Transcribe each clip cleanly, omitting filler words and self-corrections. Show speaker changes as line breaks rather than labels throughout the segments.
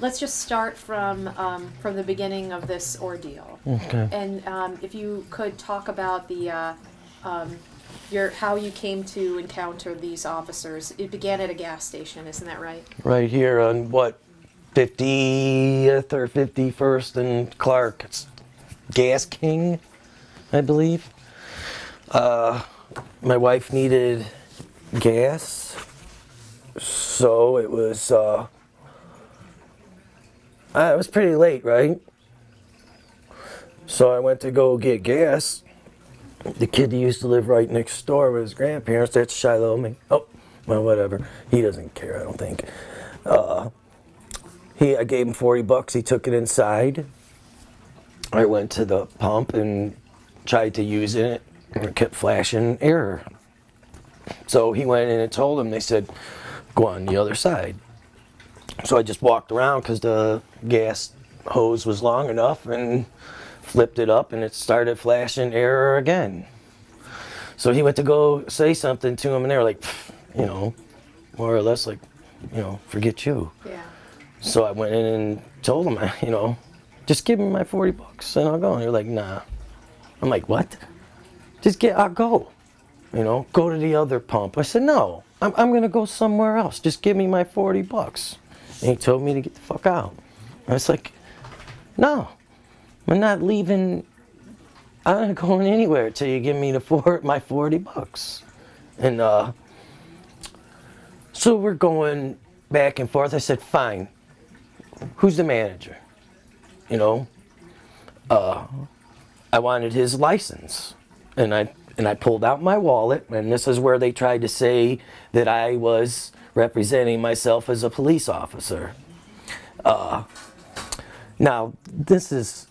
let's just start from the beginning of this ordeal.
Okay.
And if you could talk about the how you came to encounter these officers. It began at a gas station, isn't that right?
Right here on what, 50th or 51st and Clark. It's Gas King, I believe. My wife needed gas, so it was pretty late, right? So I went to go get gas. The kid that used to live right next door with his grandparents, that's Shiloh. Oh, well, whatever. He doesn't care, I don't think. I gave him $40. He took it inside. I went to the pump and tried to use it. And it kept flashing error. So he went in and told them. They said, go on the other side. So I just walked around because the gas hose was long enough and flipped it up and it started flashing error again. So he went to go say something to him and they were like, you know, more or less like, you know, forget you.
Yeah.
So I went in and told him, you know, just give me my $40 and I'll go. And they're like, nah. I'm like, what? I'll go. You know, go to the other pump. I said, no, I'm going to go somewhere else. Just give me my $40. And he told me to get the fuck out. I was like, no, I'm not leaving. I'm not going anywhere till you give me my $40. And so we're going back and forth. I said, fine. Who's the manager? You know, I wanted his license. And I pulled out my wallet, and this is where they tried to say that I was representing myself as a police officer. Now, this is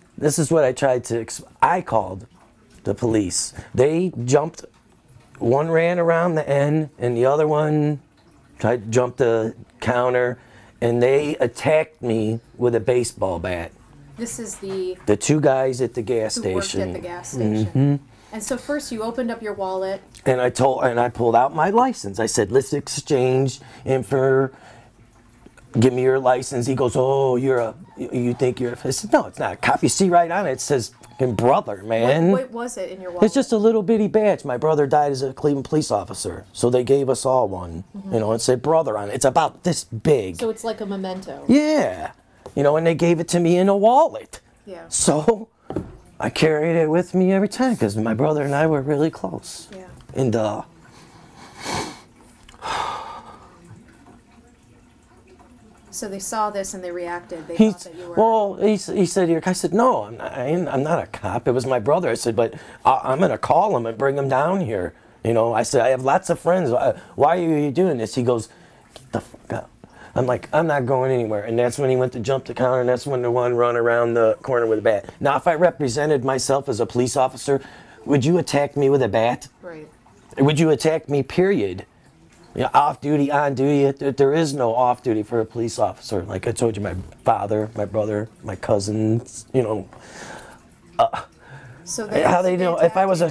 what I tried to I called the police. They jumped, one ran around the end, and the other one tried to jump the counter, and they attacked me with a baseball bat.
This is the
two guys at the gas station.
Worked at the gas station. Mm-hmm. And so first you opened up your wallet.
And I pulled out my license. I said, let's exchange give me your license. He goes, oh, you think you're, I said, no, it's not a cop. You see right on it, it says fucking brother, man.
What was it in your wallet?
It's just a little bitty badge. My brother died as a Cleveland police officer. So they gave us all one. Mm-hmm. You know, it said brother on it. It's about this big.
So it's like a memento.
Yeah. You know, and they gave it to me in a wallet.
Yeah. So
I carried it with me every time because my brother and I were really close.
Yeah.
And
so they saw this and they reacted. They thought that you were.
Well, he said, I said, no, I'm not a cop. It was my brother. I said, but I'm going to call him and bring him down here. You know, I said, I have lots of friends. Why are you doing this? He goes, get the fuck out. I'm like, I'm not going anywhere. And that's when he went to jump the counter, and that's when the one run around the corner with a bat. Now, if I represented myself as a police officer, would you attack me with a bat?
Right.
Would you attack me, period? You know, off duty, on duty, there is no off duty for a police officer. Like I told you, my father, my brother, my cousins, you know.
So
how they know, if I was a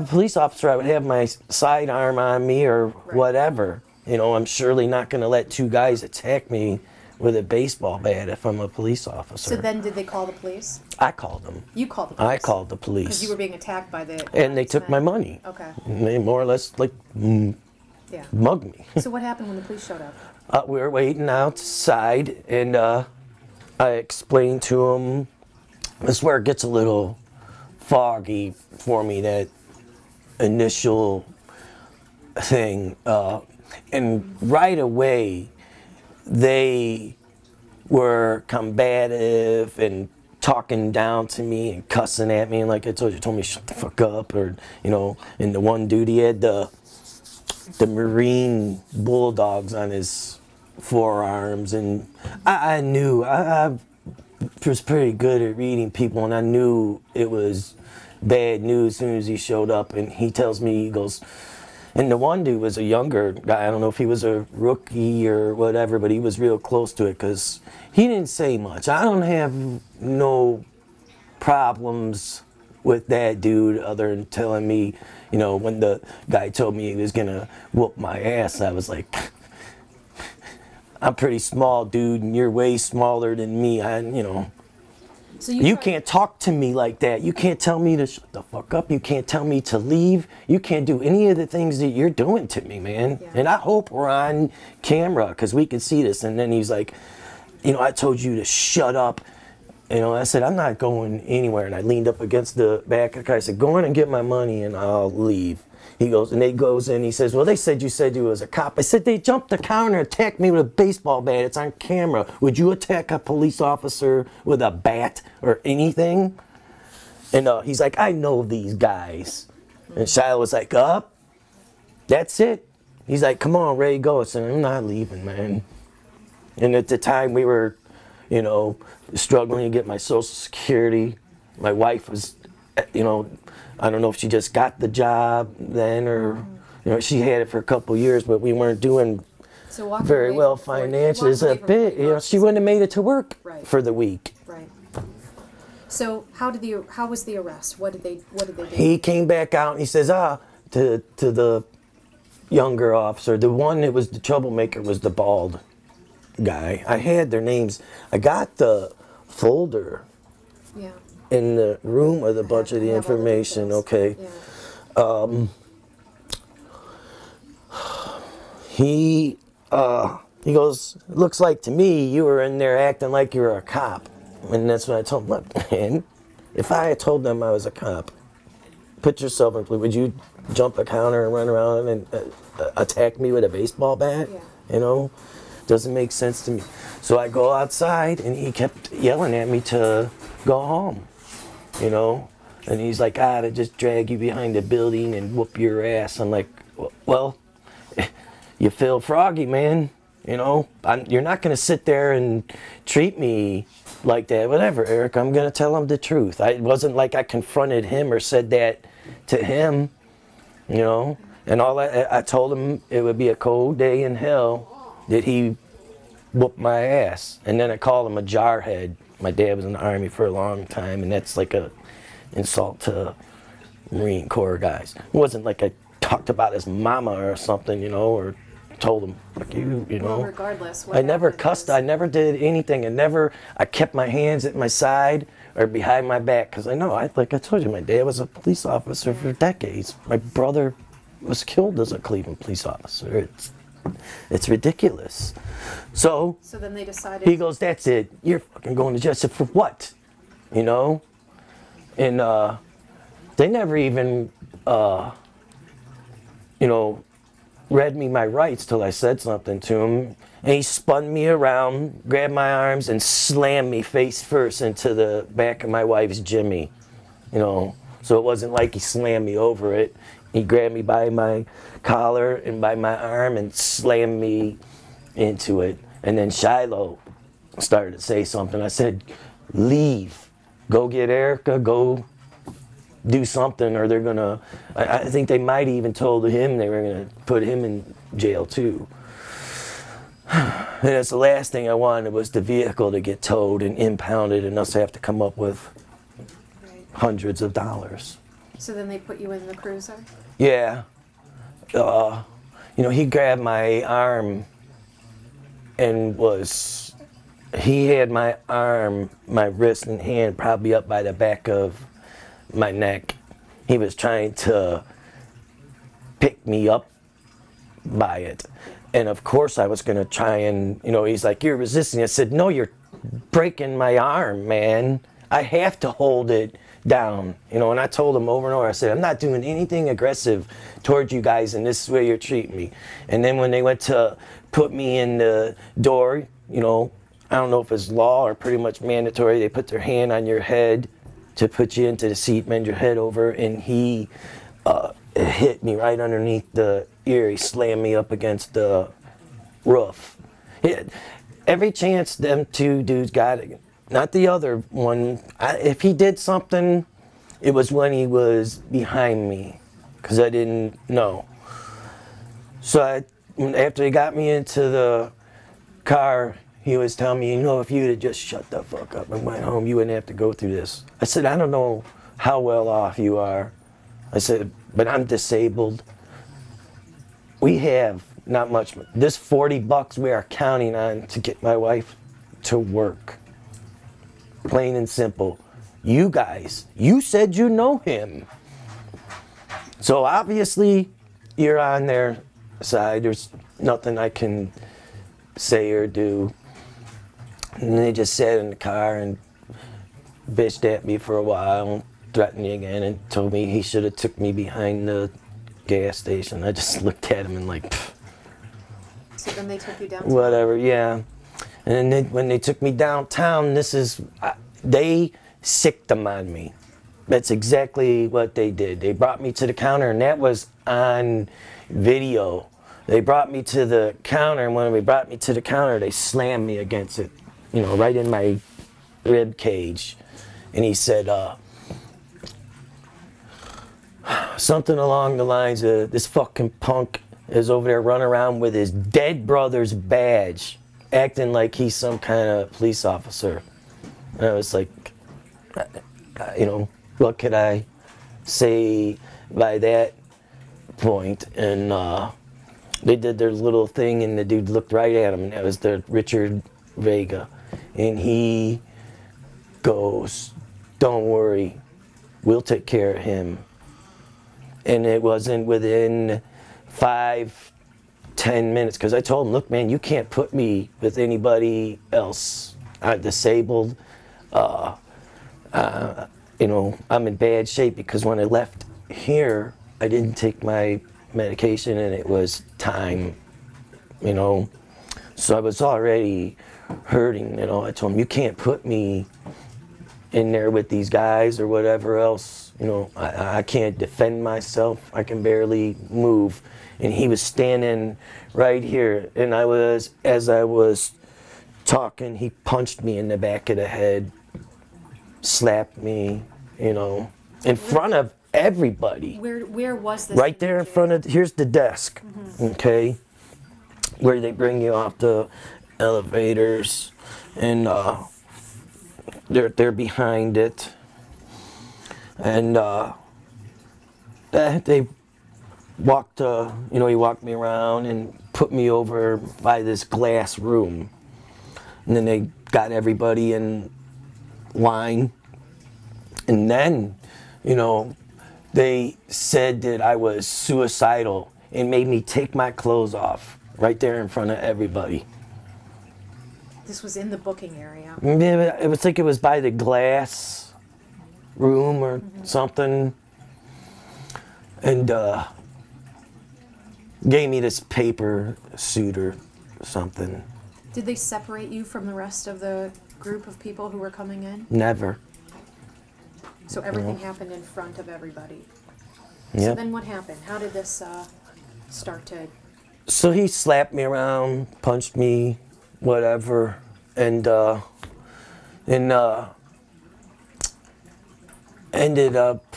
police officer, I would have my sidearm on me or whatever. You know, I'm surely not going to let two guys attack me with a baseball bat if I'm a police officer.
So then did they call the police?
I called them.
You called the police?
I called the police.
Because you were being attacked by the...
And they took my money.
Okay.
And they more or less, like, mugged me.
So what happened when the police showed up?
We were waiting outside, and I explained to them, this is where it gets a little foggy for me, that initial thing. And right away, they were combative and talking down to me and cussing at me. And like I told me, shut the fuck up. Or, you know, and the one dude, he had the Marine bulldogs on his forearms. And I knew, I was pretty good at reading people, and I knew it was bad news as soon as he showed up. And he tells me, he goes, and the one dude was a younger guy. I don't know if he was a rookie or whatever, but he was real close to it because he didn't say much. I don't have no problems with that dude other than telling me, you know, when the guy told me he was going to whoop my ass, I was like, I'm pretty small, dude, and you're way smaller than me.
So
you can't talk to me like that. You can't tell me to shut the fuck up. You can't tell me to leave. You can't do any of the things that you're doing to me, man.
Yeah.
And I hope we're on camera because we can see this. And then he's like, I told you to shut up. I said, I'm not going anywhere. And I leaned up against the back of the car. I said, go in and get my money and I'll leave. He goes, and he goes in, he says, well, they said you said you was a cop. I said, they jumped the counter and attacked me with a baseball bat. It's on camera. Would you attack a police officer with a bat or anything? And he's like, I know these guys. And Shiloh was like, that's it. He's like, come on, Ray, go. I said, I'm not leaving, man. And at the time we were, struggling to get my Social Security. My wife was, I don't know if she just got the job then or, she had it for a couple years, but we weren't doing very well financially. It's a bit, she wouldn't have made it to work for the week.
Right. So how was the arrest? What did they do?
He came back out and he says, to the younger officer, the one that was the troublemaker was the bald guy. I had their names. I got the folder.
Yeah.
In the room with a bunch of the information, okay.
Yeah.
He goes, looks like to me you were in there acting like you were a cop. And that's when I told him, look, man, if I had told them I was a cop, put yourself in, would you jump a counter and run around and attack me with a baseball bat?
Yeah.
Doesn't make sense to me. So I go outside and he kept yelling at me to go home. And he's like, to just drag you behind the building and whoop your ass. I'm like, well, you feel froggy, man. You're not going to sit there and treat me like that. Whatever, Eric, I'm going to tell him the truth. It wasn't like I confronted him or said that to him, And all I told him it would be a cold day in hell that he whooped my ass. And then I called him a jarhead. My dad was in the Army for a long time, and that's like a insult to Marine Corps guys. It wasn't like I talked about his mama or something, or told him, fuck you,
Well, regardless.
I never cussed. I never did anything. I kept my hands at my side or behind my back because I know, like I told you, my dad was a police officer for decades. My brother was killed as a Cleveland police officer. It's ridiculous. So
then they decided.
He goes, that's it. You're fucking going to jail. I said, for what? And they never even, read me my rights till I said something to him. And he spun me around, grabbed my arms, and slammed me face first into the back of my wife's Jimmy. So it wasn't like he slammed me over it. He grabbed me by my collar and by my arm and slammed me into it. And then Shiloh started to say something. I said, leave. Go get Erica. Go do something or they're going to... I think they might even told him they were going to put him in jail too. And that's the last thing I wanted was the vehicle to get towed and impounded and us have to come up with hundreds of dollars.
So then they put you in the cruiser?
Yeah. He grabbed my arm and he had my arm, my wrist and hand probably up by the back of my neck. He was trying to pick me up by it. And of course I was going to try and, he's like, you're resisting. I said, no, you're breaking my arm, man. I have to hold it down, and I told him over and over, I said, I'm not doing anything aggressive towards you guys, and this is where you're treating me. And then when they went to put me in the door, I don't know if it's law or pretty much mandatory, they put their hand on your head to put you into the seat, bend your head over, and he hit me right underneath the ear. He slammed me up against the roof. Every chance them two dudes got it. Not the other one. If he did something, it was when he was behind me, because I didn't know. So after he got me into the car, he was telling me, if you'd have just shut the fuck up and went home, you wouldn't have to go through this. I said, I don't know how well off you are. I said, but I'm disabled. We have not much. This $40 we are counting on to get my wife to work. Plain and simple. You guys, you said you know him. So obviously, you're on their side. There's nothing I can say or do. And they just sat in the car and bitched at me for a while, threatened me again, and told me he should have took me behind the gas station. I just looked at him and like, pfft.
So then they took you down.
Whatever, yeah. And then when they took me downtown, they sicked them on me. That's exactly what they did. They brought me to the counter, and that was on video. They brought me to the counter, and when they brought me to the counter, they slammed me against it, you know, right in my rib cage. And he said something along the lines of, this fucking punk is over there running around with his dead brother's badge, acting like he's some kind of police officer. And I was like, you know, what could I say by that point? And they did their little thing, and the dude looked right at him, and that was the Richard Vega. And he goes, don't worry, we'll take care of him. And it wasn't within 5-10 minutes, because I told him, look, man, you can't put me with anybody else. I'm disabled. You know, I'm in bad shape, because when I left here, I didn't take my medication, and it was time, you know. So I was already hurting, you know. I told him, you can't put me in there with these guys or whatever else. You know, I can't defend myself. I can barely move. And he was standing right here, and as I was talking, he punched me in the back of the head, slapped me, you know, in front of everybody.
Where was this?
Right there in front of, here's the desk, okay, where they bring you off the elevators, and they're behind it, and they walked, you know, he walked me around and put me over by this glass room, and then they got everybody in line, and then, you know, they said that I was suicidal and made me take my clothes off right there in front of everybody.
This was in the booking area.
Yeah, it was like it was by the glass room or something, and gave me this paper suit or something.
Did they separate you from the rest of the group of people who were coming in?
Never.
So everything happened in front of everybody.
Yep.
So then what happened? How did this start to...
So he slapped me around, punched me, whatever, and ended up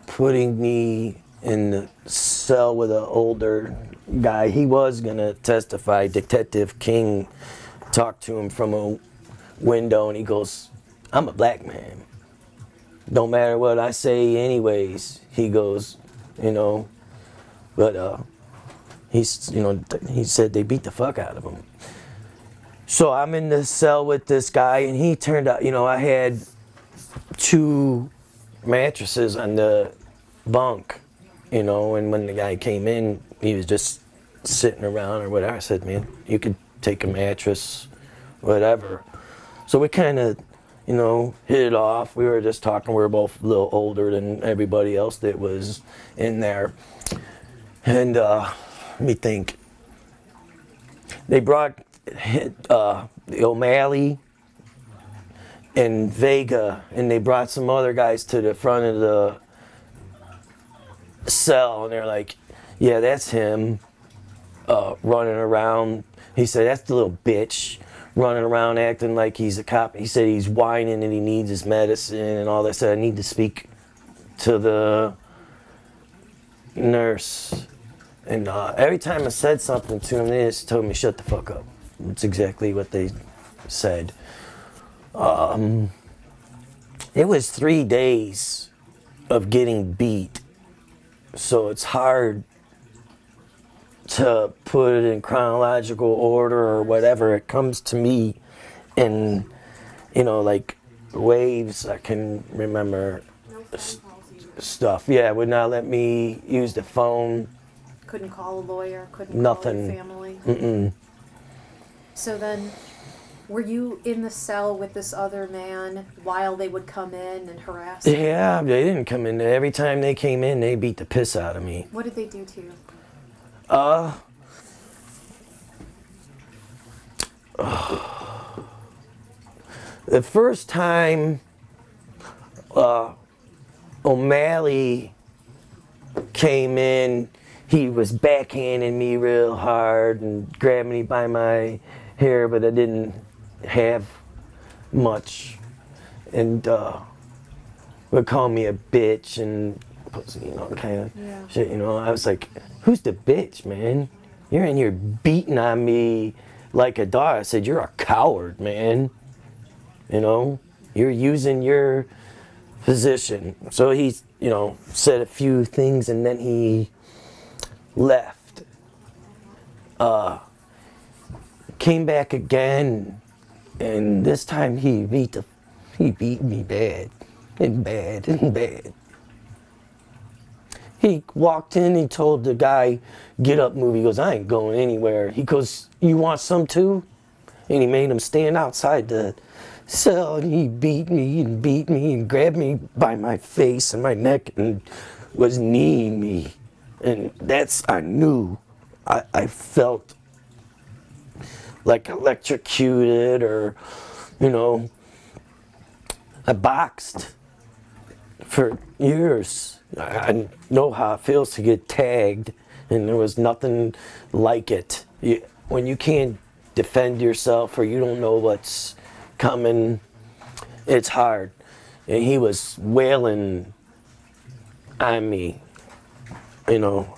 putting me in the cell with an older guy. He was gonna testify. Detective King talked to him from a window, and he goes, I'm a black man. Don't matter what I say anyways, he goes, you know, but he's, you know, he said they beat the fuck out of him. So I'm in the cell with this guy, and he turned out, you know, I had 2 mattresses on the bunk, you know, and when the guy came in, he was just sitting around or whatever. I said, man, you could take a mattress, whatever. So we kind of, you know, hit it off. We were just talking. We were both a little older than everybody else that was in there. And let me think. They brought the O'Malley and Vega, and they brought some other guys to the front of the cell, and they're like, yeah, that's him running around. He said, that's the little bitch running around acting like he's a cop. He said he's whining and he needs his medicine and all that. I said, I need to speak to the nurse. And every time I said something to him, they just told me, shut the fuck up. That's exactly what they said. It was 3 days of getting beat. So it's hard to put it in chronological order or whatever. It comes to me in, you know, like waves. I can remember stuff. Yeah, it would not let me use the phone.
Couldn't call a lawyer, couldn't
Nothing.
call your family.
Mm-mm.
So then, were you in the cell with this other man while they would come in and harass you?
Yeah, they didn't come in. Every time they came in, they beat the piss out of me.
What did they do to you?
The first time O'Malley came in, he was backhanding me real hard and grabbing me by my hair, but I didn't have much. And would call me a bitch and, you know, kind of shit, you know. I was like, who's the bitch, man? You're in here beating on me like a dog. I said, you're a coward, man. You know, you're using your position. So he, you know, said a few things and then he left. Came back again, and this time he beat me bad. He walked in, he told the guy, get up, move. He goes, I ain't going anywhere. He goes, you want some too? And he made him stand outside the cell, and he beat me and grabbed me by my face and my neck and was kneeing me. And that's, I knew, I felt like electrocuted, or, you know, I boxed for years. I know how it feels to get tagged, and there was nothing like it. When you can't defend yourself or you don't know what's coming, it's hard. And he was wailing on me, you know.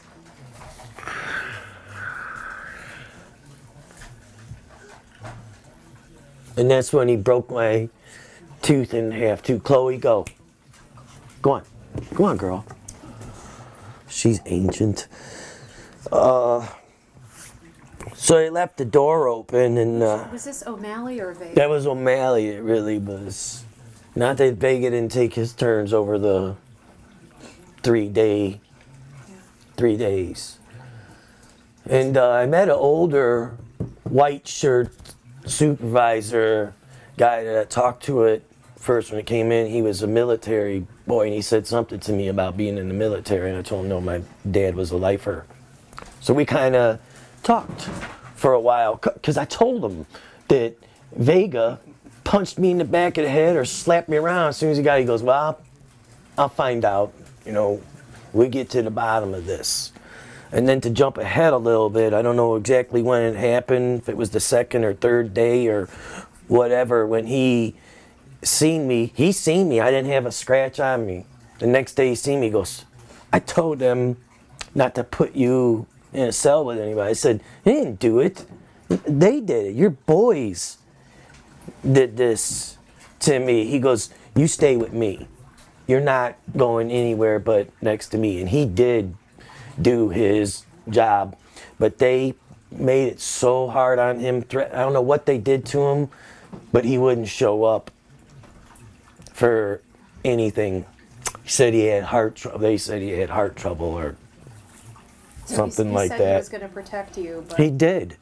And that's when he broke my tooth in half too. Chloe, go. Go on. Go on, girl. She's ancient. So he left the door open, and
was this O'Malley or Vega?
that was O'Malley. It really was. Not that Vega didn't take his turns over the 3 days. And I met an older white shirt supervisor guy that I talked to it first when it came in. He was a military boy, and he said something to me about being in the military, and I told him no, my dad was a lifer. So we kind of talked for a while, because I told him that Vega punched me in the back of the head or slapped me around. As soon as he goes, well, I'll find out, you know, we get to the bottom of this. And then to jump ahead a little bit, I don't know exactly when it happened, if it was the second or third day or whatever, when he seen me, I didn't have a scratch on me. The next day he seen me, he goes, I told them not to put you in a cell with anybody. I said, they didn't do it. They did it. Your boys did this to me. He goes, you stay with me. You're not going anywhere but next to me. And he did do his job, but they made it so hard on him. I don't know what they did to him, but he wouldn't show up for anything. He said he had heart trouble. They said he had heart trouble or something like that. He said he
was going to protect you, but
he did.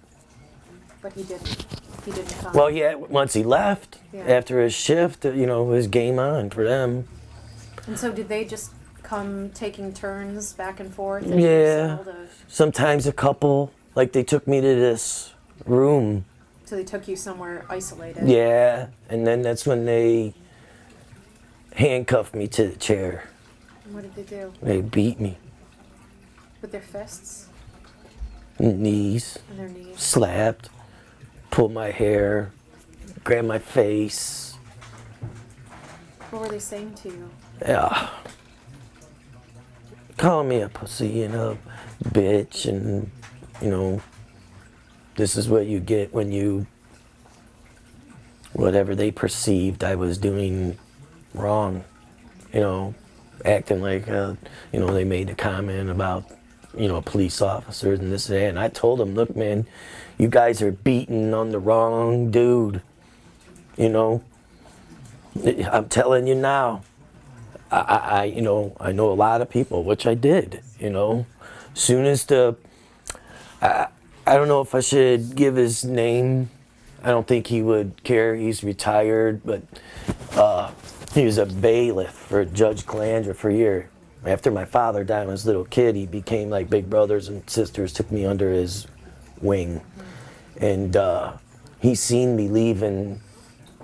But he didn't. He didn't come.
Well, yeah. Once he left after his shift, you know, it was game on for them.
And so, did they just come taking turns back and forth?
Yeah. Sometimes a couple. Like they took me to this room.
So they took you somewhere isolated.
Yeah, and then that's when they handcuffed me to the chair.
And what did they do?
They beat me.
With their fists?
Knees.
And their knees.
Slapped. Pulled my hair. Grabbed my face.
What were they saying to you?
Yeah. Calling me a pussy and a bitch, and, you know, this is what you get when you, whatever they perceived I was doing wrong, you know, acting like, you know, they made a comment about you know, police officers and this and that. And I told him, look, man, you guys are beating on the wrong dude. You know, I'm telling you now. You know, I know a lot of people, which I did. You know, soon as I don't know if I should give his name. I don't think he would care. He's retired, but he was a bailiff for Judge Calandra for a year. After my father died when I was a little kid, he became like big brothers and sisters, took me under his wing. And he seen me leaving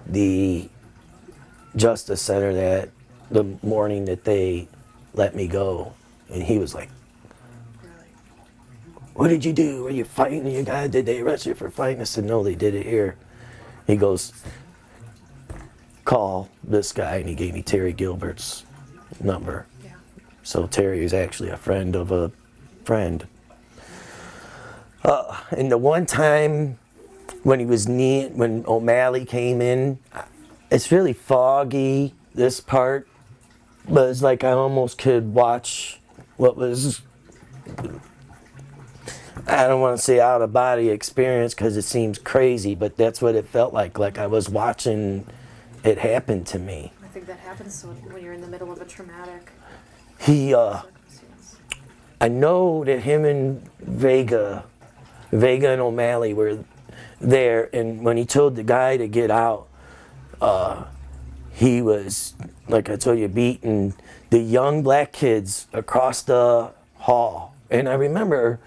the Justice Center that the morning that they let me go. And he was like, what did you do? Were you fighting? Did they arrest you for fighting? I said, no, they did it here. He goes, call this guy, and he gave me Terry Gilbert's number. Yeah. So Terry is actually a friend of a friend. And the one time when when O'Malley came in, it's really foggy, this part, but it's like I almost could watch what was, I don't want to say out of body experience because it seems crazy, but that's what it felt like I was watching it happen to me.
I think that happens when you're in the middle of a traumatic
circumstance. I know that him and Vega and O'Malley were there, and when he told the guy to get out, he was, like I told you, beating the young black kids across the hall. And I remember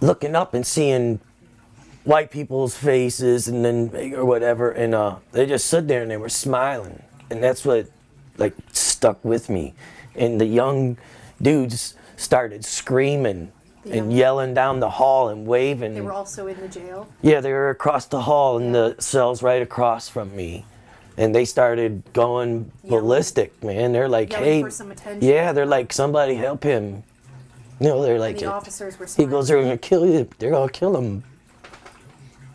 looking up and seeing white people's faces and then or whatever, and they just stood there and they were smiling, and that's what like stuck with me. And the young dudes started screaming and yelling down the hall and waving.
They were also in the jail? Yeah,
they were across the hall in the cells right across from me. And they started going ballistic, man. They're like, hey,
for some attention.
Yeah, they're like, somebody help him. You know, they're like,
and the officers were
he goes, they're gonna kill you. They're gonna kill him.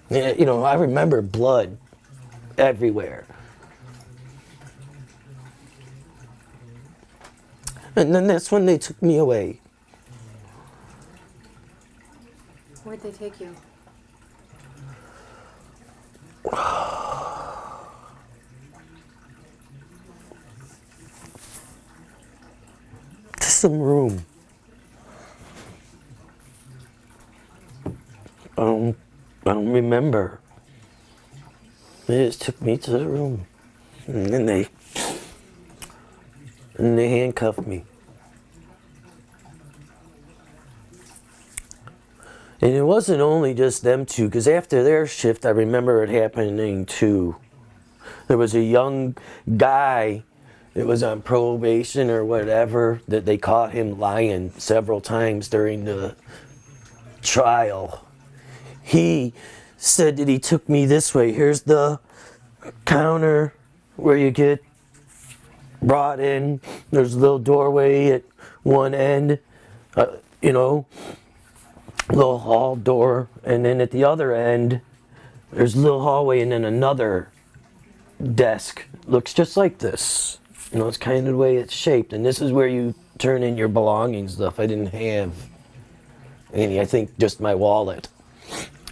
You know, I remember blood everywhere. And then that's when they took me away.
Where'd they take you?
To some room. I don't remember. They just took me to the room, and then they handcuffed me. And it wasn't only just them two, because after their shift, I remember it happening too. There was a young guy that was on probation or whatever, that they caught him lying several times during the trial. He said that he took me this way. Here's the counter where you get brought in. There's a little doorway at one end, you know, little hall door. And then at the other end, there's a little hallway and then another desk. Looks just like this. You know, it's kind of the way it's shaped. And this is where you turn in your belongings stuff. I didn't have any. I think just my wallet,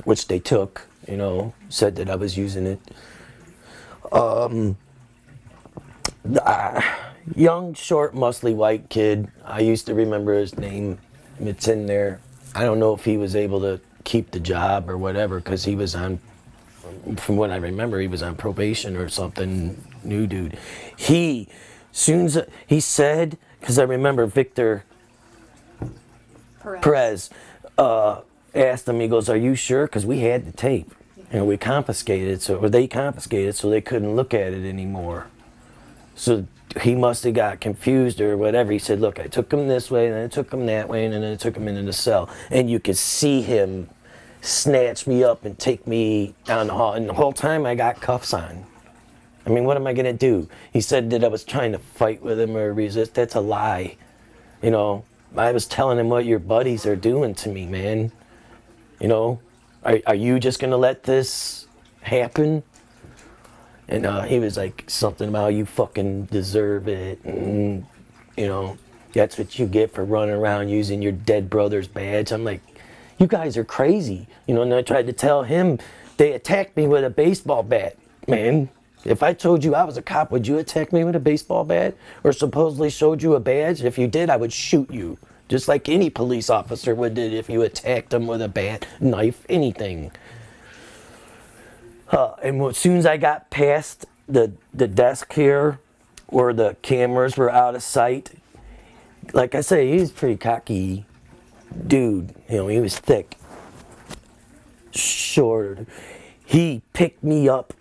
which they took, you know, said that I was using it. Young, short, muscly white kid. I used to remember his name. It's in there. I don't know if he was able to keep the job or whatever, because he was on, from what I remember, he was on probation or something. New dude. He said, because I remember Victor Perez asked him, he goes, are you sure? Because we had the tape. You know, we confiscated, or they confiscated, so they couldn't look at it anymore. So he must have got confused or whatever. He said, look, I took him this way, and then I took him that way, and then I took him into the cell. And you could see him snatch me up and take me down the hall. And the whole time I got cuffs on. I mean, what am I going to do? He said that I was trying to fight with him or resist. That's a lie. You know, I was telling him what your buddies are doing to me, man. You know, are you just going to let this happen? And he was like, something about you fucking deserve it. And, you know, that's what you get for running around using your dead brother's badge. I'm like, you guys are crazy. You know, and I tried to tell him, they attacked me with a baseball bat. Man, if I told you I was a cop, would you attack me with a baseball bat? Or supposedly showed you a badge? If you did, I would shoot you. Just like any police officer would do if you attacked them with a bat, knife, anything. And as soon as I got past the desk here, where the cameras were out of sight, like I say, he's a pretty cocky dude. You know, he was thick, short. He picked me up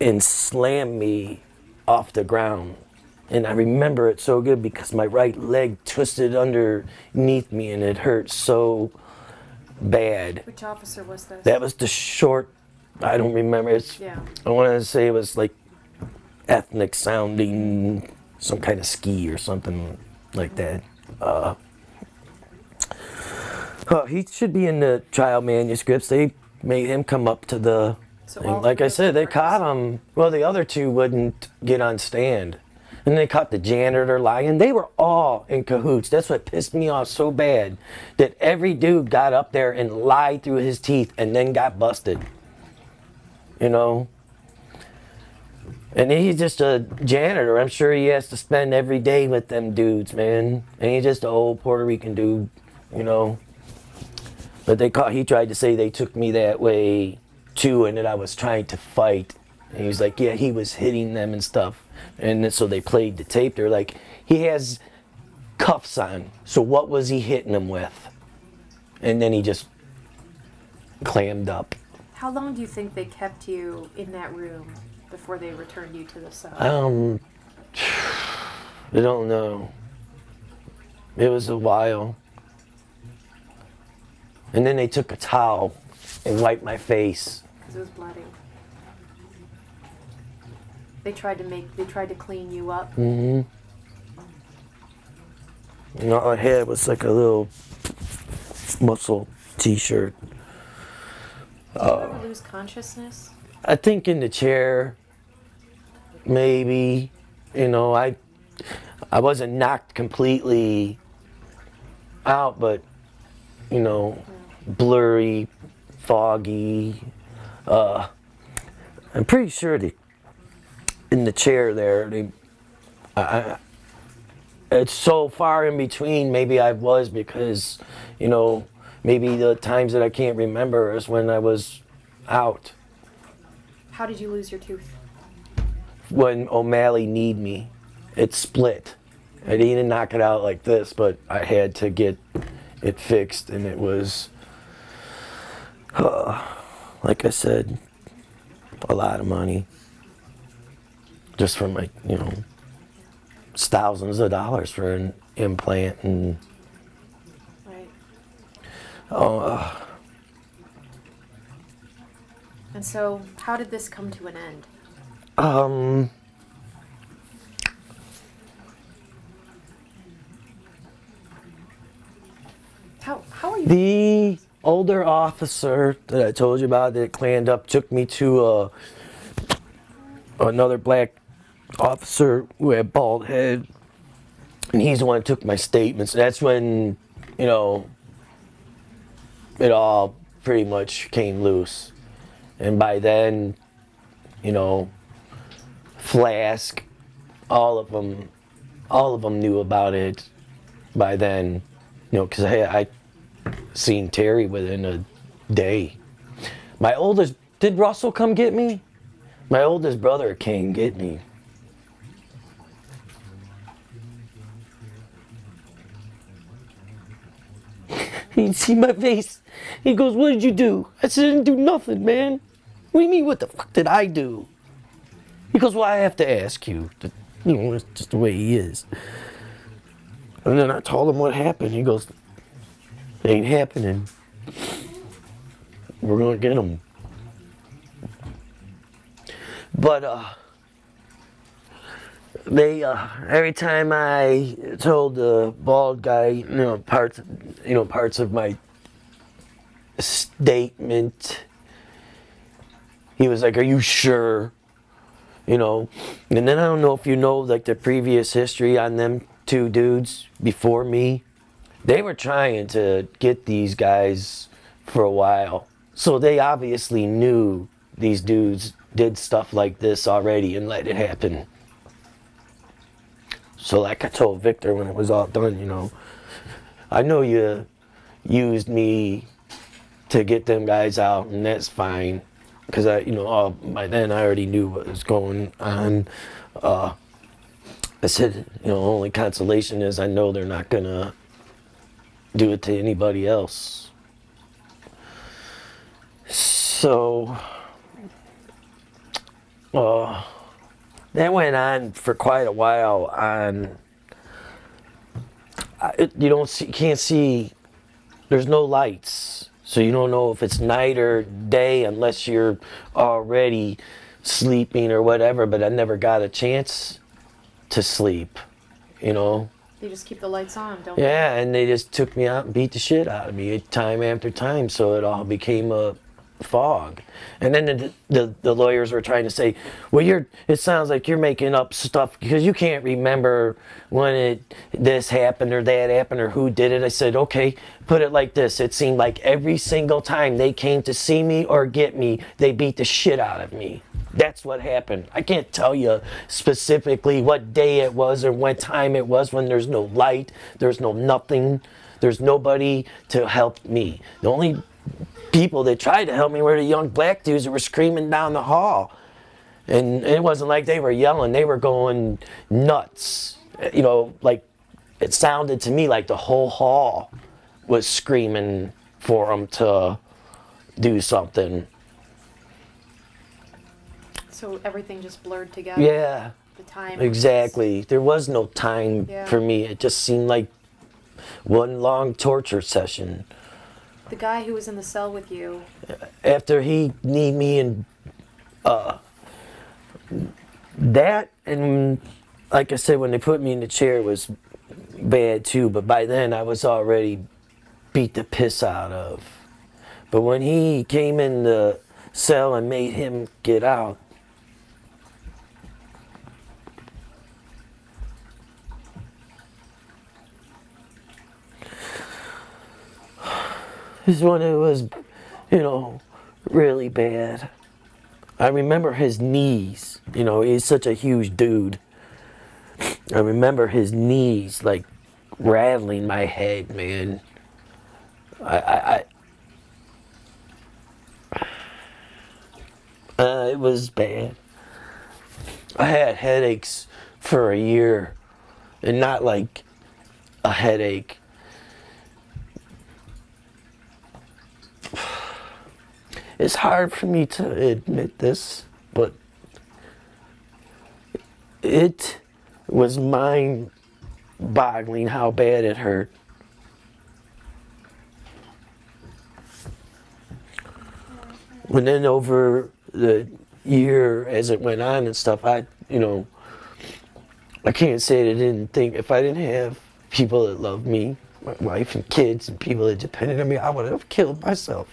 and slammed me off the ground. And I remember it so good because my right leg twisted underneath me and it hurt so bad.
Which officer was this?
That was the short, I don't remember. It's,
yeah.
I want to say it was like ethnic sounding, some kind of ski or something like that. He should be in the trial manuscripts. They made him come up to the thing. Like I said, they caught him. Well, the other two wouldn't get on stand. And they caught the janitor lying. They were all in cahoots. That's what pissed me off so bad, that every dude got up there and lied through his teeth and then got busted. You know? And he's just a janitor. I'm sure he has to spend every day with them dudes, man. And he's just an old Puerto Rican dude, you know? But he tried to say they took me that way too, and that I was trying to fight. And he was like, yeah, he was hitting them and stuff. And so they played the tape. They're like, he has cuffs on. So what was he hitting them with? And then he just clammed up.
How long do you think they kept you in that room before they returned you to the cell?
I don't know. It was a while. And then they took a towel and wiped my face.
Because it was bloody. They tried to clean you up.
Mm-hmm. And all I had was like a little muscle t-shirt.
Did you ever lose consciousness?
I think in the chair, maybe. You know, I wasn't knocked completely out, but, you know, blurry, foggy. I'm pretty sure in the chair there, it's so far in between. Maybe I was, because, you know, maybe the times that I can't remember is when I was out.
How did you lose your tooth?
When O'Malley kneed me, it split. I didn't knock it out like this, but I had to get it fixed, and it was, like I said, a lot of money. Just from, like, you know, it's thousands of dollars for an implant. And
right. And so, how did this come to an end? How are you?
The older officer that I told you about that clammed up took me to another black officer who had a bald head, and he's the one that took my statements. That's when, you know, it all pretty much came loose. And by then, you know, Flask, all of them knew about it by then, you know, because I seen Terry within a day. My oldest, did Russell come get me? My oldest brother came get me. He'd see my face. He goes, what did you do? I said, I didn't do nothing, man. What do you mean, what the fuck did I do? He goes, well, I have to ask you. You know, it's just the way he is. And then I told him what happened. He goes, it ain't happening. We're gonna get him. But, they, every time I told the bald guy, you know, parts of my statement, he was like, are you sure? You know, and then I don't know if you know, like, the previous history on them two dudes before me, they were trying to get these guys for a while. So they obviously knew these dudes did stuff like this already and let it happen. So like I told Victor when it was all done, you know, I know you used me to get them guys out, and that's fine. Because I, you know, by then I already knew what was going on. I said, you know, only consolation is I know they're not gonna do it to anybody else. So, that went on for quite a while. You can't see. There's no lights, so you don't know if it's night or day unless you're already sleeping or whatever. But I never got a chance to sleep, you know.
They just keep the lights on, don't they?
Yeah, and they just took me out and beat the shit out of me time after time, so it all became a fog. And then the lawyers were trying to say, well, it sounds like you're making up stuff because you can't remember when this happened or that happened or who did it. I said, okay, put it like this. It seemed like every single time they came to see me or get me, they beat the shit out of me. That's what happened. I can't tell you specifically what day it was or what time it was when there's no light, there's no nothing, there's nobody to help me. The only people that tried to help me were the young black dudes that were screaming down the hall. And it wasn't like they were yelling, they were going nuts. You know, like it sounded to me like the whole hall was screaming for them to do something.
So everything just blurred together?
Yeah.
The time?
Exactly. There was no time for me. It just seemed like one long torture session.
The guy who was in the cell with you,
after he kneed me and that, and like I said, when they put me in the chair was bad too, but by then I was already beat the piss out of. But when he came in the cell and made him get out, this one, it was, you know, really bad. I remember his knees, you know, he's such a huge dude. I remember his knees, like, rattling my head, man. It was bad. I had headaches for a year, and not like a headache. It's hard for me to admit this, but it was mind-boggling how bad it hurt. And then over the year as it went on and stuff, I can't say that I didn't think, if I didn't have people that loved me, my wife and kids and people that depended on me, I would have killed myself.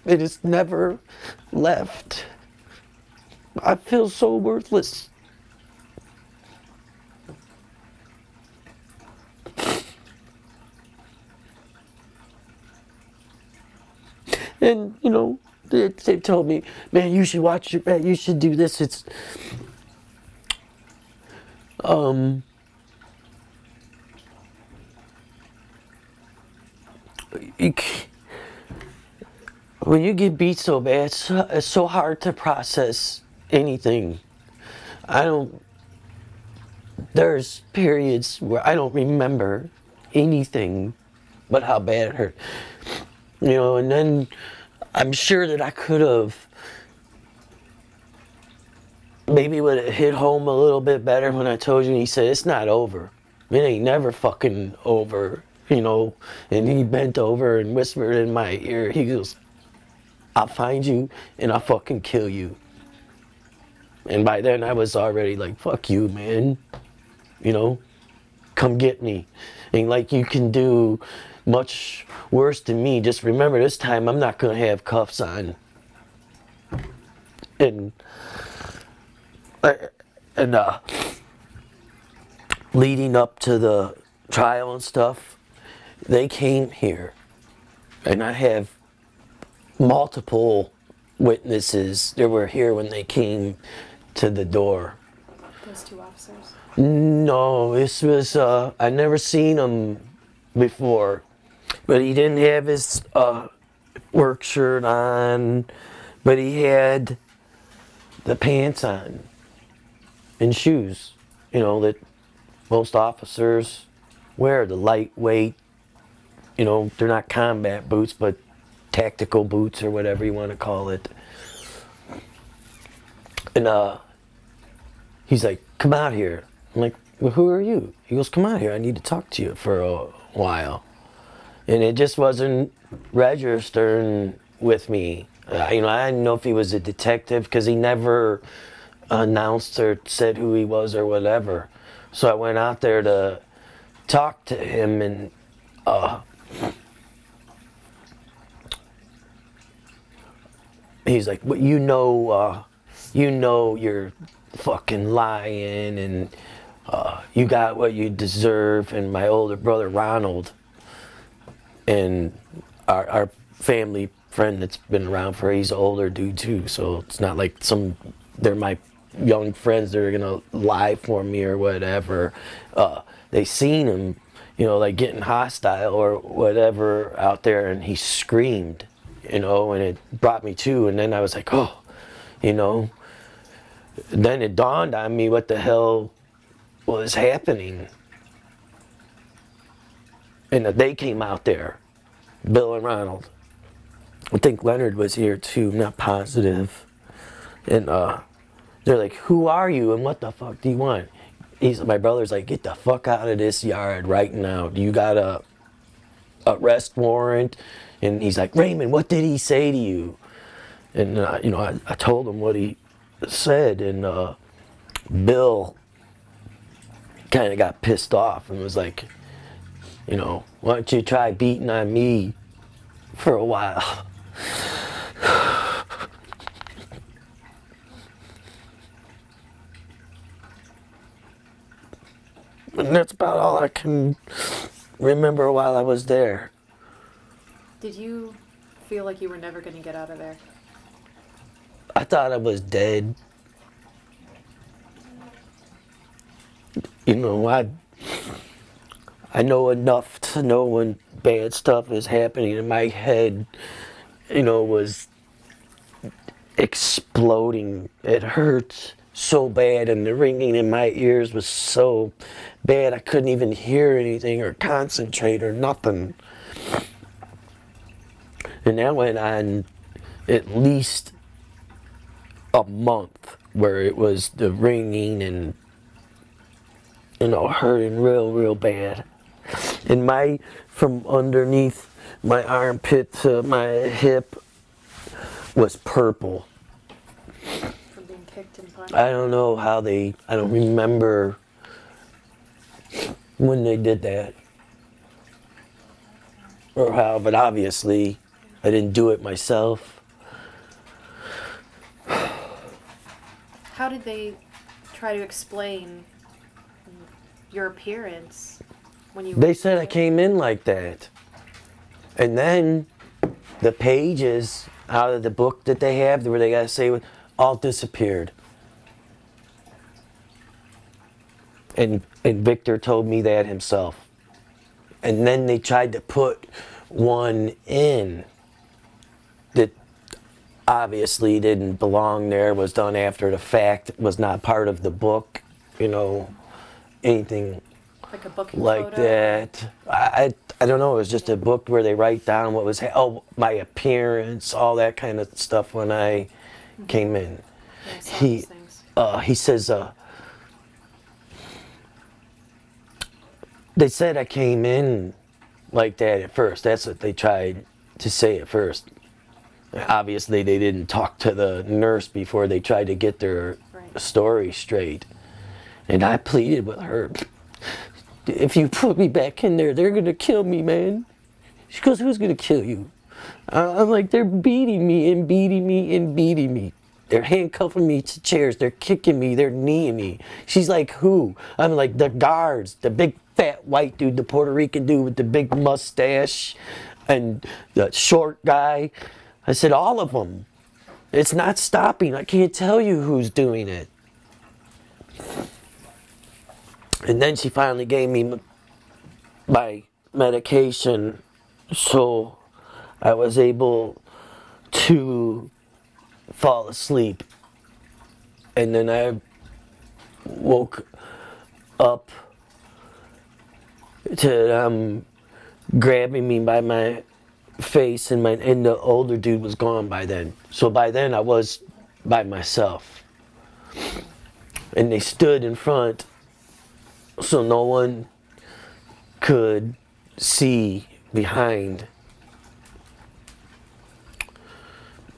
They just never left. I feel so worthless. And, you know, they told me, man, you should watch your back, you should do this. It's, when you get beat so bad, it's so hard to process anything. There's periods where I don't remember anything but how bad it hurt. You know, and then I'm sure that I could have maybe would have hit home a little bit better when I told you, and he said, it's not over. It ain't never fucking over, you know. And he bent over and whispered in my ear, he goes, I'll find you and I'll fucking kill you. And by then I was already like, fuck you, man. You know, come get me. Ain't like you can do much worse than me. Just remember, this time I'm not gonna have cuffs on. And leading up to the trial and stuff, they came here. And I have multiple witnesses that were here when they came to the door.
Those two officers?
No, this was, I never seen him before. But he didn't have his work shirt on, but he had the pants on and shoes, you know, that most officers wear, the lightweight, you know, they're not combat boots, but tactical boots or whatever you want to call it. And he's like, come out here. I'm like, well, who are you? He goes, come out here, I need to talk to you for a while. And it just wasn't registering with me. You know, I didn't know if he was a detective because he never announced or said who he was or whatever. So I went out there to talk to him, and he's like, well, you know you're fucking lying, and you got what you deserve. And my older brother Ronald, and our family friend that's been around for, he's an older dude too, so it's not like they're my young friends that are gonna lie for me or whatever. They seen him, you know, like getting hostile or whatever out there, and he screamed, you know, and it brought me to, and then I was like, oh, you know, then it dawned on me what the hell was happening. And they came out there, Bill and Ronald. I think Leonard was here too, I'm not positive. And they're like, who are you and what the fuck do you want? My brother's like, get the fuck out of this yard right now. You got a arrest warrant? And he's like, Raymond, what did he say to you? And you know, I told him what he said, and Bill kind of got pissed off and was like, you know, why don't you try beating on me for a while? And that's about all I can remember while I was there.
Did you feel like you were never going to get out of there?
I thought I was dead. You know, I know enough to know when bad stuff is happening, and my head, you know, was exploding. It hurts so bad, and the ringing in my ears was so bad I couldn't even hear anything or concentrate or nothing. And that went on at least a month, where it was the ringing and, you know, hurting real bad. And from underneath my armpit to my hip was purple.
From being kicked and punched?
I don't know how I don't remember when they did that or how, but obviously I didn't do it myself.
How did they try to explain your appearance when you...
They said I came in like that. And then the pages out of the book that they have, where they gotta say, all disappeared. And Victor told me that himself. And then they tried to put one in that obviously didn't belong there, was done after the fact, was not part of the book, you know, anything
like a booking
like
photo?
that. I don't know, it was just a book where they write down what was, my appearance, all that kind of stuff when I came in.
Yeah, I saw those things.
He says, they said I came in like that at first. That's what they tried to say at first. Obviously, they didn't talk to the nurse before they tried to get their story straight. And I pleaded with her, if you put me back in there, they're going to kill me, man. She goes, who's going to kill you? I'm like, they're beating me and beating me and beating me. They're handcuffing me to chairs. They're kicking me. They're kneeing me. She's like, who? I'm like, the guards, the big fat white dude, the Puerto Rican dude with the big mustache and the short guy. I said, all of them. It's not stopping. I can't tell you who's doing it. And then she finally gave me my medication, so I was able to fall asleep. And then I woke up to them grabbing me by my face, and the older dude was gone by then. So by then I was by myself. And they stood in front so no one could see behind.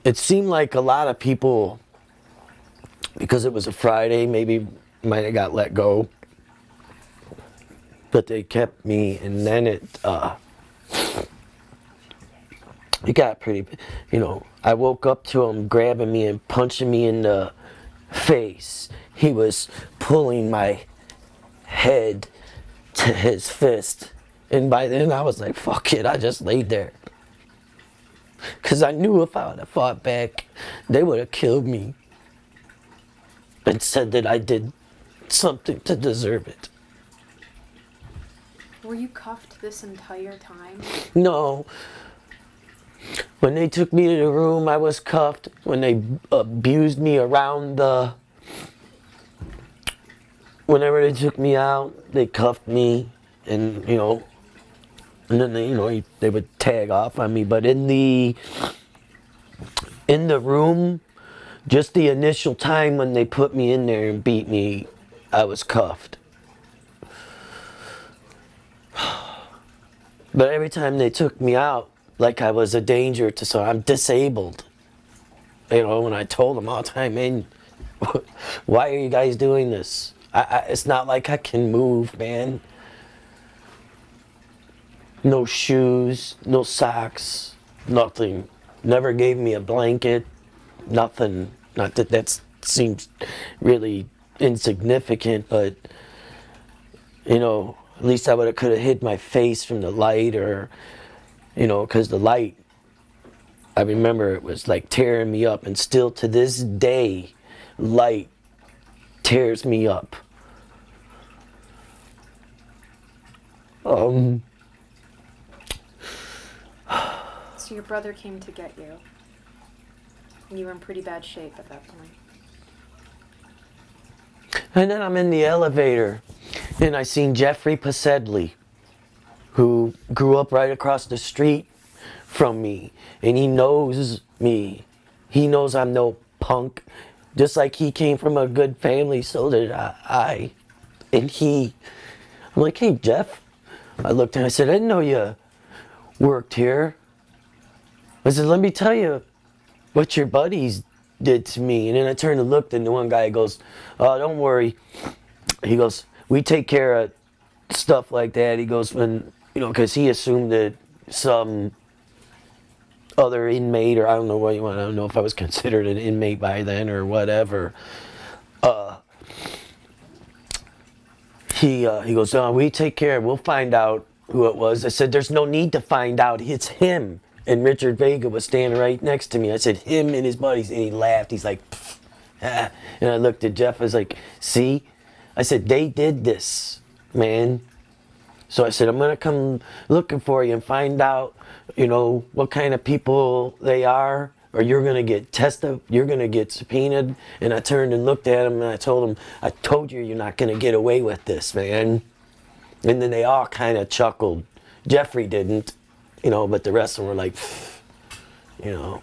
It seemed like a lot of people, because it was a Friday, maybe might have got let go. But they kept me, and then it got pretty, you know, I woke up to him grabbing me and punching me in the face. He was pulling my head to his fist. And by then I was like, fuck it, I just laid there. Because I knew if I would have fought back, they would have killed me. And said that I did something to deserve it.
Were you cuffed this entire time?
No. When they took me to the room, I was cuffed. When they abused me around the... Whenever they took me out, they cuffed me, and, you know, and then they, you know, they would tag off on me. But in the room, just the initial time when they put me in there and beat me, I was cuffed. But every time they took me out, like I was a danger to someone, I'm disabled. You know, when I told them all the time, man, why are you guys doing this? It's not like I can move, man. No shoes, no socks, nothing. Never gave me a blanket, nothing. Not that that seems really insignificant, but, you know, at least I could have hid my face from the light, or, you know, because the light, I remember it was like tearing me up, and still to this day, light tears me up.
So your brother came to get you, and you were in pretty bad shape at that point.
And then I'm in the elevator, and I seen Jeffrey Pasedley, who grew up right across the street from me, and he knows me. He knows I'm no punk. Just like he came from a good family, so did I. And I'm like, hey, Jeff. I looked and I said, I didn't know you worked here. I said, let me tell you what your buddies did to me. And then I turned and looked, and the one guy goes, oh, don't worry. He goes, we take care of stuff like that. He goes, when, you know, because he assumed that some other inmate, or I don't know what you want, I don't know if I was considered an inmate by then or whatever. He goes, oh, we take care, we'll find out who it was. I said, there's no need to find out, it's him. And Richard Vega was standing right next to me. I said, him and his buddies, and he laughed. He's like, ah. And I looked at Jeff, I was like, see? I said, they did this, man. So I said, I'm gonna come looking for you and find out, you know, what kind of people they are, or you're gonna get tested, you're gonna get subpoenaed. And I turned and looked at him, and I told him, I told you you're not gonna get away with this, man. And then they all kind of chuckled. Jeffrey didn't, you know, but the rest of them were like, you know.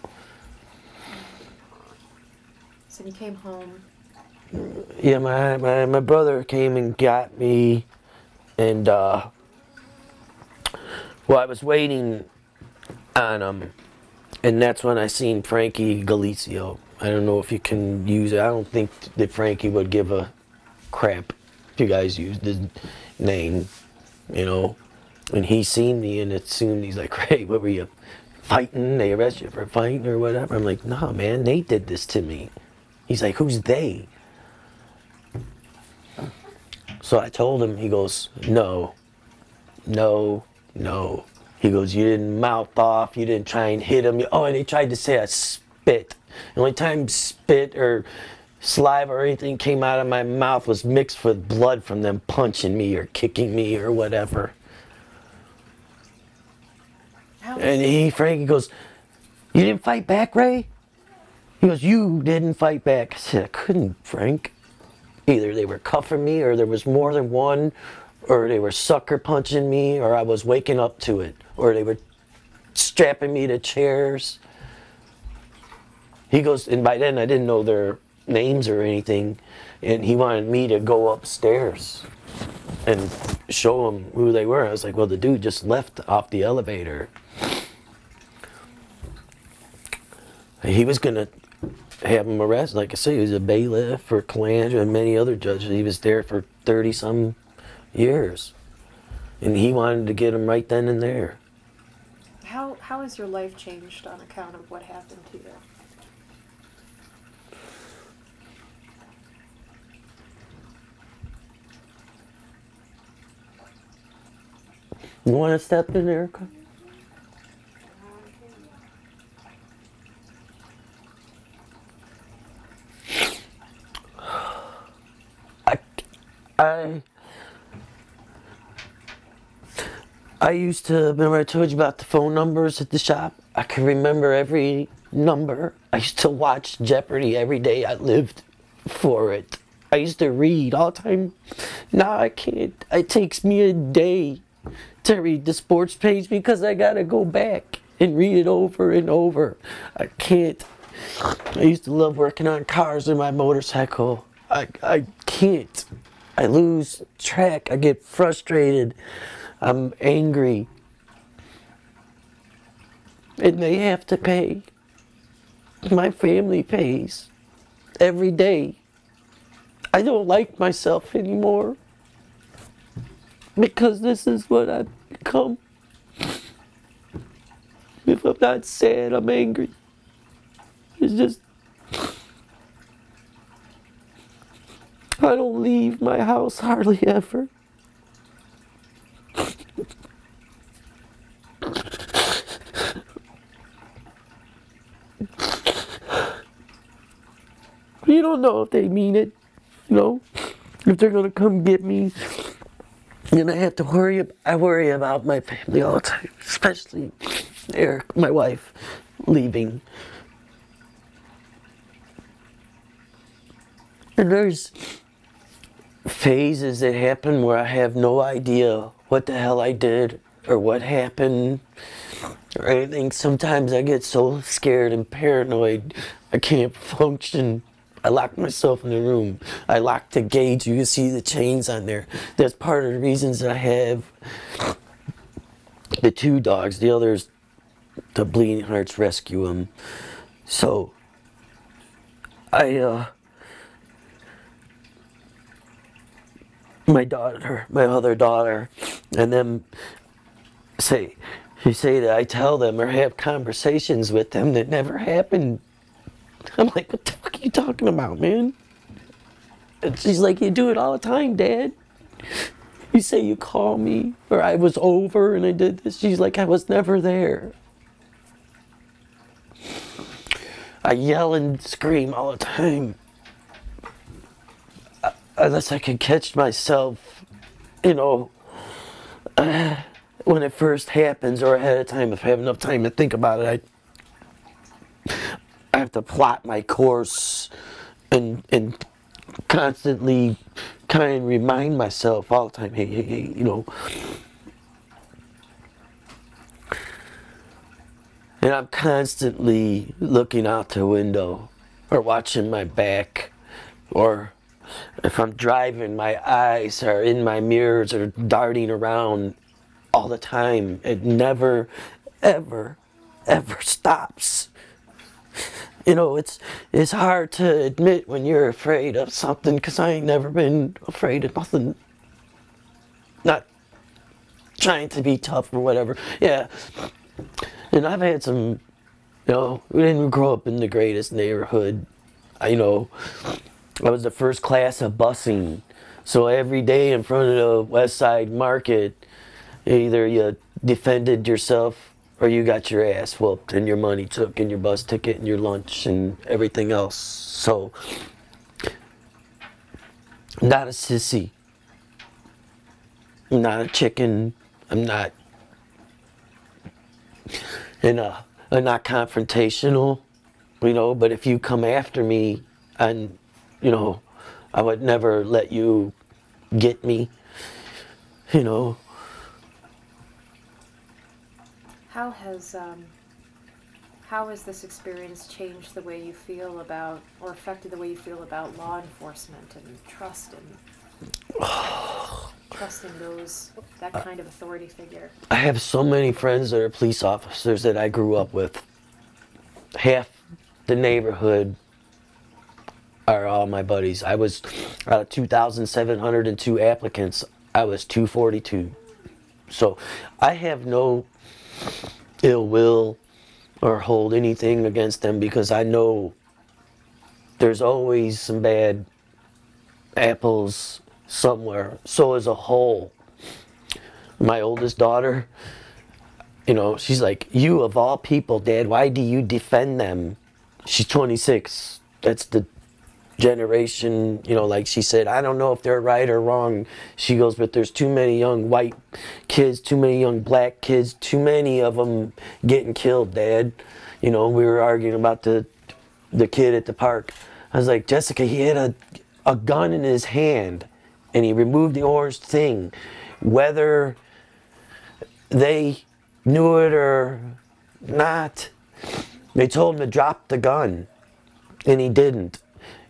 So you came home.
Yeah, my brother came and got me, and well, I was waiting on him, and that's when I seen Frankie Galicio. I don't know if you can use it. I don't think that Frankie would give a crap if you guys used his name, you know. And he seen me, and assumed, he's like, hey, what were you fighting? They arrested you for fighting or whatever? I'm like, no, man, they did this to me. He's like, who's they? So I told him, he goes, no. He goes, you didn't mouth off, you didn't try and hit him. Oh, and he tried to say I spit. The only time spit or saliva or anything came out of my mouth was mixed with blood from them punching me or kicking me or whatever. And Frankie goes, you didn't fight back, Ray? He goes, you didn't fight back. I said, I couldn't, Frank. Either they were cuffing me or there was more than one, or they were sucker punching me, or I was waking up to it, or they were strapping me to chairs. He goes, and by then I didn't know their names or anything, and he wanted me to go upstairs and show him who they were. I was like, well, the dude just left off the elevator. He was gonna have him arrested. Like I say, he was a bailiff for Calandra and many other judges. He was there for 30-some years. And he wanted to get him right then and there.
How has your life changed on account of what happened to you?
You want to step in, Erica? I used to, remember I told you about the phone numbers at the shop? I can remember every number. I used to watch Jeopardy every day. I lived for it. I used to read all the time. Now I can't. It takes me a day to read the sports page because I gotta go back and read it over and over. I can't. I used to love working on cars and my motorcycle. I can't. I lose track. I get frustrated. I'm angry. And they have to pay. My family pays every day. I don't like myself anymore because this is what I've become. If I'm not sad, I'm angry. It's just, I don't leave my house hardly ever. You don't know if they mean it, you know, if they're gonna come get me. And I have to worry. I worry about my family all the time, especially Eric, my wife, leaving. And there's phases that happen where I have no idea what the hell I did or what happened or anything. Sometimes I get so scared and paranoid I can't function. I lock myself in the room. I lock the gauge. You can see the chains on there. That's part of the reasons that I have the 2 dogs. The others, the Bleeding Hearts rescue them. So, my other daughter, and then say that I tell them or have conversations with them that never happened. I'm like, what the fuck are you talking about, man? And she's like, you do it all the time, Dad. You say you call me, or I was over and I did this. She's like, I was never there. I yell and scream all the time. Unless I can catch myself, you know, when it first happens or ahead of time. If I have enough time to think about it, I have to plot my course and constantly kind of remind myself all the time, hey, you know. And I'm constantly looking out the window or watching my back, or if I'm driving, my eyes are in my mirrors or darting around all the time. It never, ever, ever stops. You know, it's hard to admit when you're afraid of something, because I ain't never been afraid of nothing. Not trying to be tough or whatever. Yeah. And I've had some, you know, we didn't grow up in the greatest neighborhood. You know, I was the first class of busing. So every day in front of the West Side Market, either you defended yourself or you got your ass whooped and your money took and your bus ticket and your lunch and everything else. So, I'm not a sissy. I'm not a chicken. I'm not confrontational, you know, but if you come after me, and, you know, I would never let you get me, you know.
How has this experience changed the way you feel about, or affected the way you feel about law enforcement and trust and trusting that kind of authority figure?
I have so many friends that are police officers that I grew up with. Half the neighborhood are all my buddies. I was out of 2,702 applicants, I was 242. So I have no ill will or hold anything against them, because I know there's always some bad apples somewhere. So as a whole, my oldest daughter, you know, she's like, you of all people, Dad, why do you defend them? She's 26. That's the generation, you know, like she said, I don't know if they're right or wrong. She goes, but there's too many young white kids, too many young black kids, too many of them getting killed, Dad. You know, we were arguing about the kid at the park. I was like, Jessica, he had a gun in his hand and he removed the orange thing. Whether they knew it or not, they told him to drop the gun and he didn't.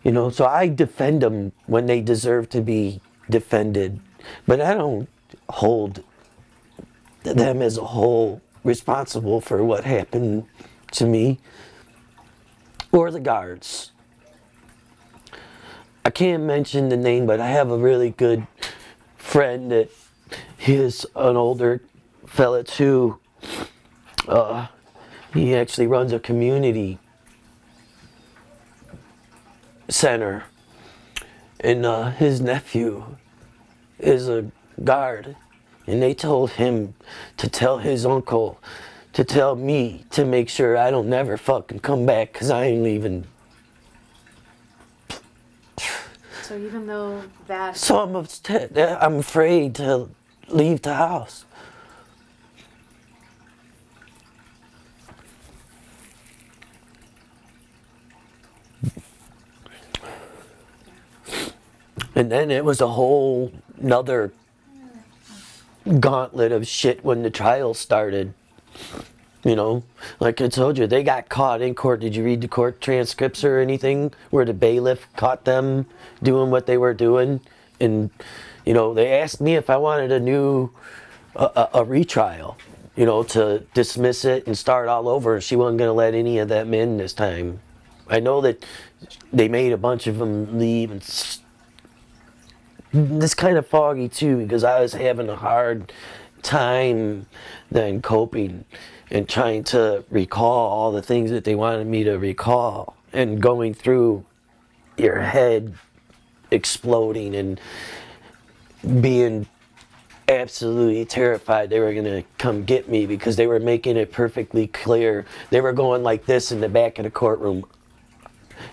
You know, so I defend them when they deserve to be defended, but I don't hold them as a whole responsible for what happened to me or the guards. I can't mention the name, but I have a really good friend that is an older fella too. He actually runs a community center, and his nephew is a guard, and they told him to tell his uncle to tell me to make sure I don't never fucking come back, because I ain't leaving.
So even though that...
So I'm afraid to leave the house. And then it was a whole nother gauntlet of shit when the trial started. You know, like I told you, they got caught in court. Did you read the court transcripts or anything where the bailiff caught them doing what they were doing? And, you know, they asked me if I wanted a retrial, you know, to dismiss it and start all over. She wasn't going to let any of them in this time. I know that they made a bunch of them leave, and it's kind of foggy too, because I was having a hard time then coping and trying to recall all the things that they wanted me to recall, and going through your head exploding and being absolutely terrified they were going to come get me, because they were making it perfectly clear. They were going like this in the back of the courtroom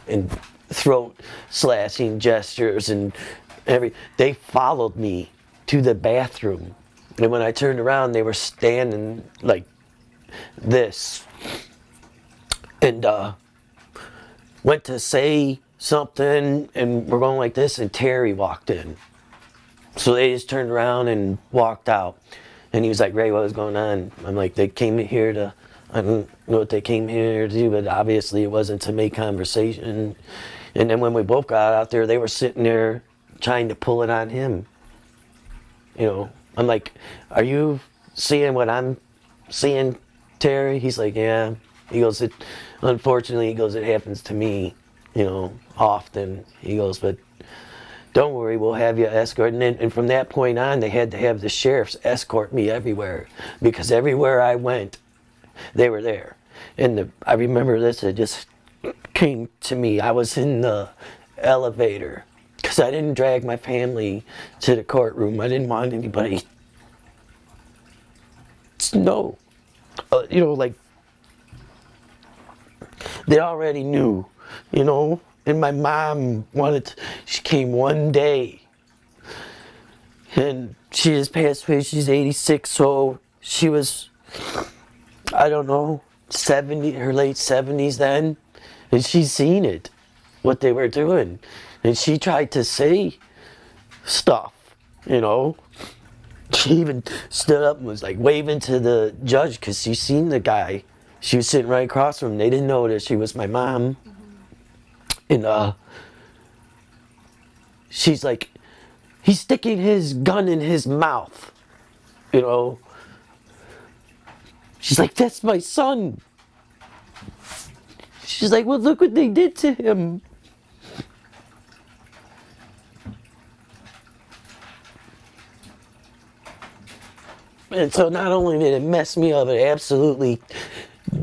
and throat slashing gestures and they followed me to the bathroom, and when I turned around they were standing like this, and went to say something and we're going like this, and Terry walked in. So they just turned around and walked out, and he was like, Ray, what was going on? I'm like, they came here to, I don't know what they came here to do, but obviously it wasn't to make conversation. And then when we both got out there, they were sitting there trying to pull it on him. You know, I'm like, are you seeing what I'm seeing, Terry? He's like, yeah. He goes, unfortunately, he goes, it happens to me, you know, often. He goes, but don't worry, we'll have you escorted. And from that point on, they had to have the sheriffs escort me everywhere, because everywhere I went, they were there. And I remember this, it just came to me. I was in the elevator because I didn't drag my family to the courtroom. I didn't want anybody to know. You know, like, they already knew, you know. And my mom she came one day. And she just passed away. She's 86, so she was, I don't know, 70, her late 70s then. And she's seen it, what they were doing. And she tried to say stuff, you know. She even stood up and was like waving to the judge because she seen the guy. She was sitting right across from him. They didn't know that she was my mom. And she's like, he's sticking his gun in his mouth, you know. She's like, that's my son. She's like, well, look what they did to him. And so not only did it mess me up, it absolutely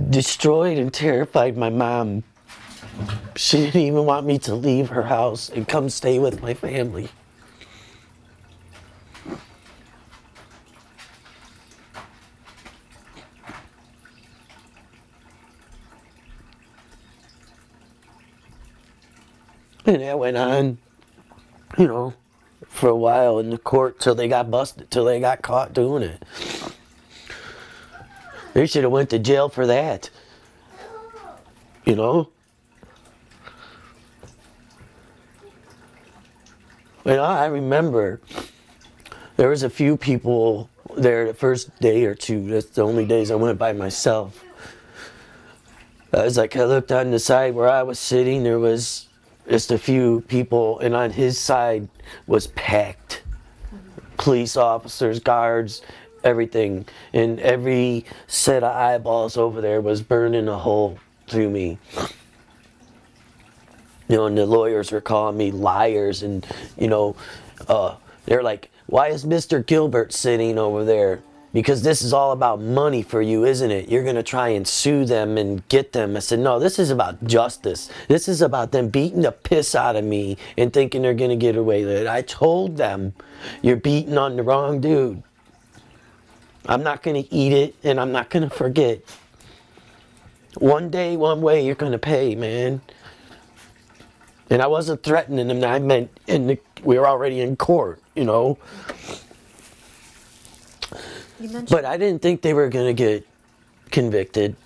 destroyed and terrified my mom. She didn't even want me to leave her house and come stay with my family. And that went on, you know, for a while in the court till they got busted, till they got caught doing it. They should have went to jail for that, you know. And I remember there was a few people there the first day or two. That's the only days I went by myself. I was like, I looked on the side where I was sitting, there was just a few people, and on his side was packed. Police officers, guards, everything. And every set of eyeballs over there was burning a hole through me. You know, and the lawyers were calling me liars, and, you know, they're like, why is Mr. Gilbert sitting over there? Because this is all about money for you, isn't it? You're going to try and sue them and get them. I said, no, this is about justice. This is about them beating the piss out of me and thinking they're going to get away with it. I told them, you're beating on the wrong dude. I'm not going to eat it, and I'm not going to forget. One day, one way, you're going to pay, man. And I wasn't threatening them. I meant we were already in court, you know. But I didn't think they were going to get convicted.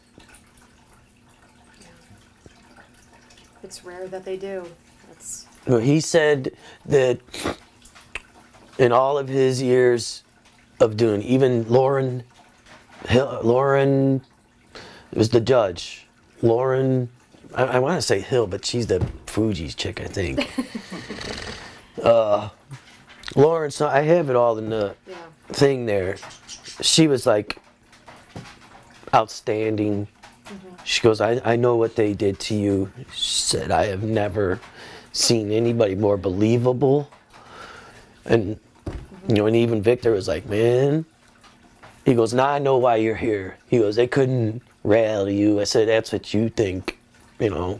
It's rare that they do.
Well, he said that in all of his years of doing, even Lauren was the judge. Lauren, I want to say Hill, but she's the Fuji's chick, I think. Lauren, so I have it all in the thing there. She was like outstanding. She goes, I know what they did to you. She said, I have never seen anybody more believable. And, you know, and even Victor was like, man. He goes, now I know why you're here. He goes, they couldn't rally you. I said, that's what you think, you know.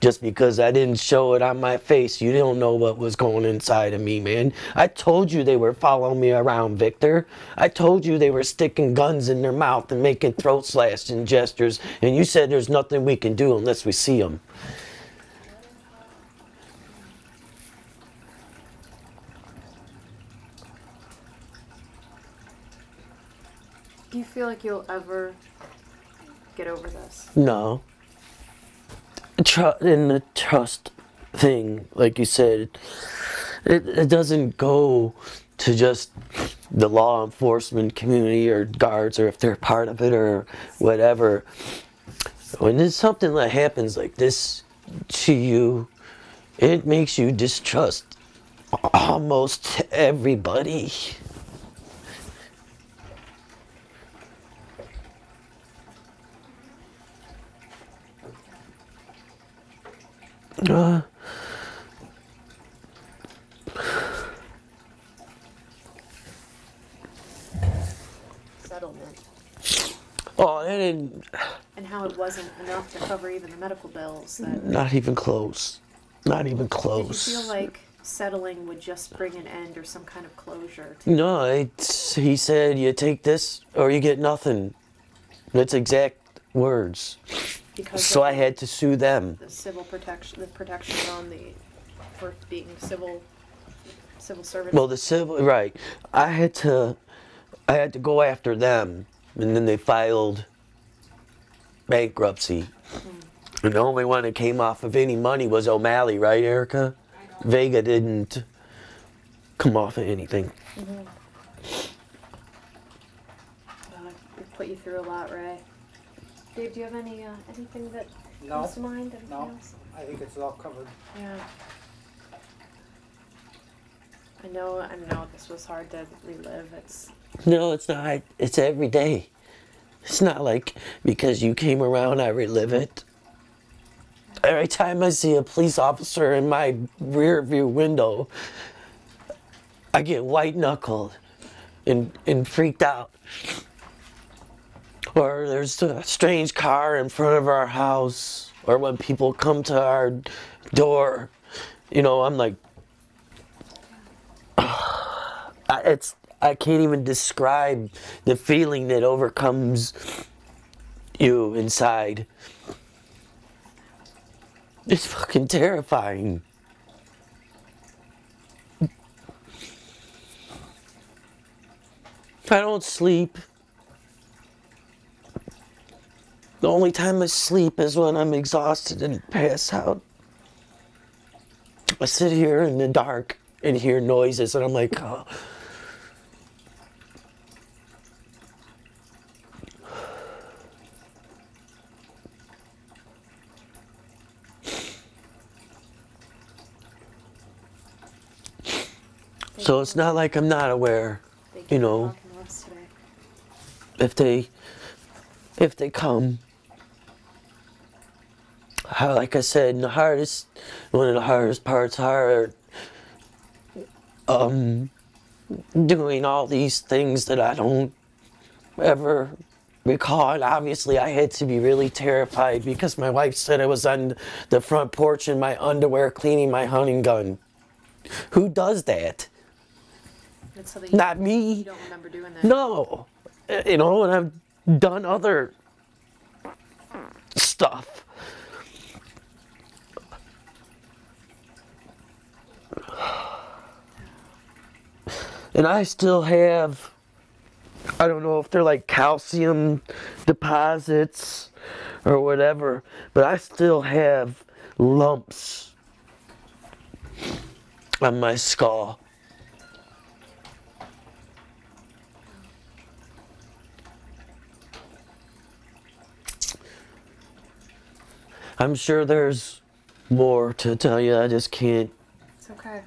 Just because I didn't show it on my face, you don't know what was going inside of me, man. I told you they were following me around, Victor. I told you they were sticking guns in their mouth and making throat slashing gestures, and you said there's nothing we can do unless we see them.
Do you feel like you'll ever get over this?
No. In the trust thing, like you said, it doesn't go to just the law enforcement community or guards, or if they're part of it or whatever. When there's something that happens like this to you, it makes you distrust almost everybody.
Settlement.
Oh, and
how it wasn't enough to cover even the medical bills. That
not even close. Not even close.
Did you feel like settling would just bring an end or some kind of closure to
No, he said you take this or you get nothing. That's exact words.
because
So
of
I had to sue them.
the civil protection, the protection on the for being civil servants?
Well, the civil, right. I had to go after them, and then they filed bankruptcy. And the only one that came off of any money was O'Malley, right, Erica? Vega didn't come off of anything.
We've put you through a lot, Ray. Dave, do you have anything that comes to mind? Anything else?
I think it's all covered.
Yeah. I know this was hard to relive.
No, it's not. It's every day. It's not like because you came around, I relive it. Every time I see a police officer in my rear view window, I get white knuckled and freaked out. Or there's a strange car in front of our house, or when people come to our door, you know, I'm like, I can't even describe the feeling that overcomes you inside. It's fucking terrifying. I don't sleep. The only time I sleep is when I'm exhausted and pass out. I sit here in the dark and hear noises and I'm like, oh. So it's not like I'm not aware, you know, if they come. Like I said, one of the hardest parts are doing all these things that I don't ever recall. And obviously I had to be really terrified because my wife said I was on the front porch in my underwear cleaning my hunting gun. Who does that? Not me.
You don't remember doing that?
No. You know, and I've done other stuff. And I still have, I don't know if they're like calcium deposits or whatever, but I still have lumps on my skull. I'm sure there's more to tell you, I just can't.
It's okay.